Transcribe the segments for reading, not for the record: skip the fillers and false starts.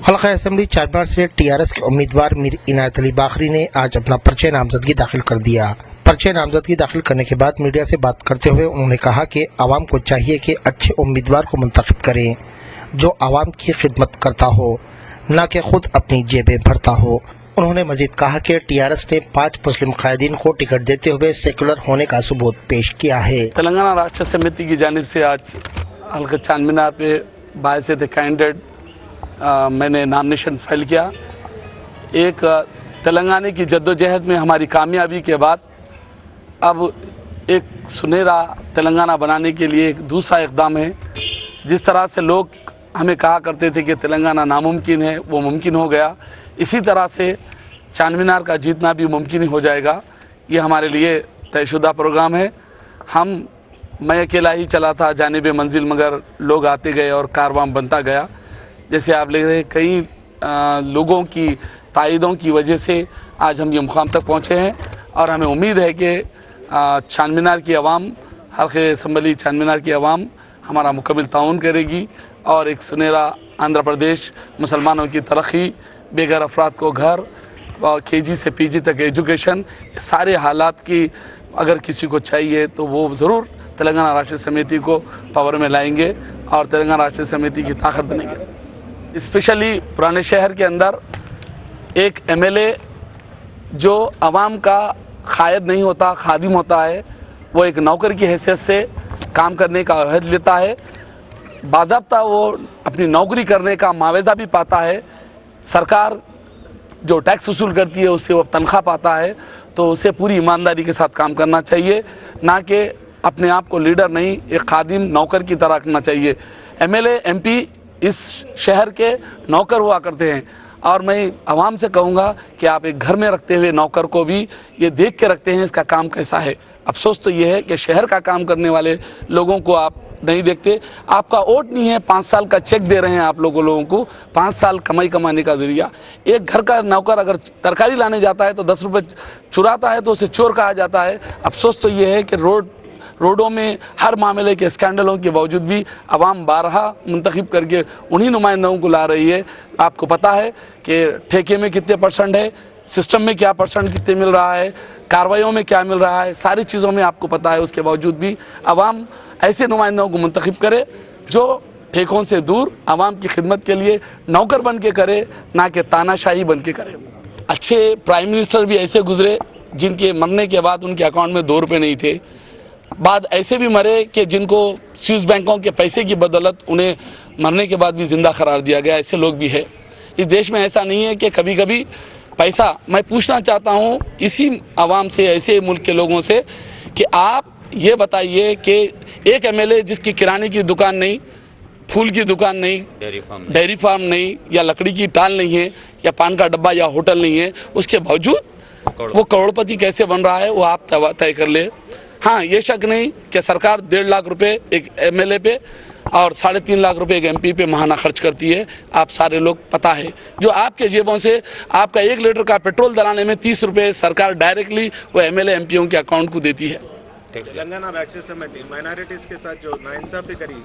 हल्का असेंबली चारबाग से टीआरएस के उम्मीदवार मीर इनायत अली बाखरी ने आज अपना पर्चे नामजदगी दाखिल कर दिया। पर्चे नामजदगी दाखिल करने के बाद मीडिया से बात करते हुए उन्होंने कहा कि आवाम को चाहिए कि अच्छे उम्मीदवार को मुंतखब करें जो आवाम की खिदमत करता हो, न कि खुद अपनी जेबें भरता हो। उन्होंने मजीद कहा कि टीआरएस ने 5 मुस्लिम कायदीन को टिकट देते हुए सेकुलर होने का सबूत पेश किया है। तेलंगाना राष्ट्र समिति की जानिब से आज हल्का चांदमीनार पे बायसे थे कैंडिडेट मैंने नामिनेशन फाइल किया। एक तेलंगाना की जद्दोजहद में हमारी कामयाबी के बाद अब एक सुनहरा तेलंगाना बनाने के लिए एक दूसरा इक़दाम है। जिस तरह से लोग हमें कहा करते थे कि तेलंगाना नामुमकिन है, वो मुमकिन हो गया। इसी तरह से चांदमीनार का जीतना भी मुमकिन हो जाएगा। ये हमारे लिए तयशुदा प्रोग्राम है। मैं अकेला ही चला था जानिब मंजिल, मगर लोग आते गए और कारवां बनता गया। जैसे आप ले रहे कई लोगों की तायदों की वजह से आज हम ये मुकाम तक पहुँचे हैं और हमें उम्मीद है कि चांदमीनार की आवाम, हल्के असम्बली चांदमीनार की आवाम हमारा मुकम्मल ताउन करेगी और एक सुनहरा आंध्र प्रदेश, मुसलमानों की तरक्की, बेघर अफराद को घर और KG से PG तक एजुकेशन, ये सारे हालात की अगर किसी को चाहिए तो वो ज़रूर तेलंगाना राष्ट्र समिति को पावर में लाएंगे और तेलंगाना राष्ट्र समिति की ताकत बनेंगे। स्पेशली पुराने शहर के अंदर एक MLA जो आवाम का कायद नहीं होता, खादिम होता है, वो एक नौकर की हैसियत से काम करने का अहद लेता है। बाज़ाब्ता वो अपनी नौकरी करने का मुआवजा भी पाता है। सरकार जो टैक्स वसूल करती है उससे वो तनख्वाह पाता है। तो उसे पूरी ईमानदारी के साथ काम करना चाहिए, ना कि अपने आप को लीडर नहीं, एक खादिम नौकर की तरह रखना चाहिए। MLA MP इस शहर के नौकर हुआ करते हैं और मैं आवाम से कहूँगा कि आप एक घर में रखते हुए नौकर को भी ये देख के रखते हैं इसका काम कैसा है। अफसोस तो ये है कि शहर का काम करने वाले लोगों को आप नहीं देखते। आपका वोट नहीं है, 5 साल का चेक दे रहे हैं आप लोगों को, 5 साल कमाने का जरिया। एक घर का नौकर अगर तरकारी लाने जाता है तो 10 रुपये चुराता है तो उसे चोर कहा जाता है। अफसोस तो ये है कि रोडों में हर मामले के स्कैंडलों के बावजूद भी आवाम बारहा मुंतखब करके उन्हीं नुमाइंदों को ला रही है। आपको पता है कि ठेके में कितने % है, सिस्टम में क्या % कितने मिल रहा है, कार्रवाइयों में क्या मिल रहा है, सारी चीज़ों में आपको पता है। उसके बावजूद भी आवाम ऐसे नुमाइंदों को मुंतखब करे जो ठेकों से दूर आवाम की खिदमत के लिए नौकर बन के करे, ना कि तानाशाही बन के करे। अच्छे प्राइम मिनिस्टर भी ऐसे गुजरे जिनके मरने के बाद उनके अकाउंट में 2 रुपये नहीं थे। बाद ऐसे भी मरे कि जिनको स्विस बैंकों के पैसे की बदौलत उन्हें मरने के बाद भी ज़िंदा करार दिया गया। ऐसे लोग भी है इस देश में। ऐसा नहीं है कि कभी कभी पैसा, मैं पूछना चाहता हूँ इसी आवाम से, ऐसे मुल्क के लोगों से, कि आप ये बताइए कि एक MLA जिसकी किराने की दुकान नहीं, फूल की दुकान नहीं, डेयरी फार्म नहीं, या लकड़ी की टाल नहीं है, या पान का डब्बा या होटल नहीं है, उसके बावजूद वो करोड़पति कैसे बन रहा है वो आप तय कर ले। हाँ, ये शक नहीं कि सरकार 1.5 लाख रुपए एक MLA पे और 3.5 लाख रुपए एक MP पे महाना खर्च करती है। आप सारे लोग पता है, जो आपके जेबों से आपका 1 लीटर का पेट्रोल डलाने में 30 रुपए सरकार डायरेक्टली वो MLA MPओं के अकाउंट को देती है। तेलंगाना राष्ट्र समिति माइनॉरिटीज़ के साथ जो नाइंसाफी करी,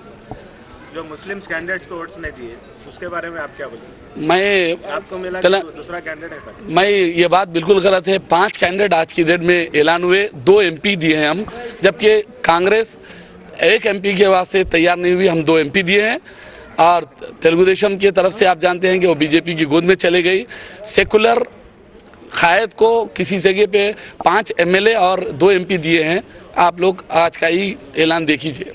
जो मुस्लिम कैंडिडेट्स को वोट्स नहीं दिए, उसके बारे में आप क्या बोलेंगे? आपको मिला कि दूसरा कैंडिडेट है? मैं ये बात बिल्कुल गलत है। 5 कैंडिडेट आज की डेट में ऐलान हुए, 2 MP दिए हैं हम, जबकि कांग्रेस 1 MP के वास्ते तैयार नहीं हुई। हम 2 MP दिए हैं और तेलुगु देशम की तरफ से आप जानते हैं कि वो BJP की गोद में चले गई। सेकुलर कायद को किसी जगह पे 5 MLA और 2 MP दिए हैं। आप लोग आज का ही ऐलान देखिए।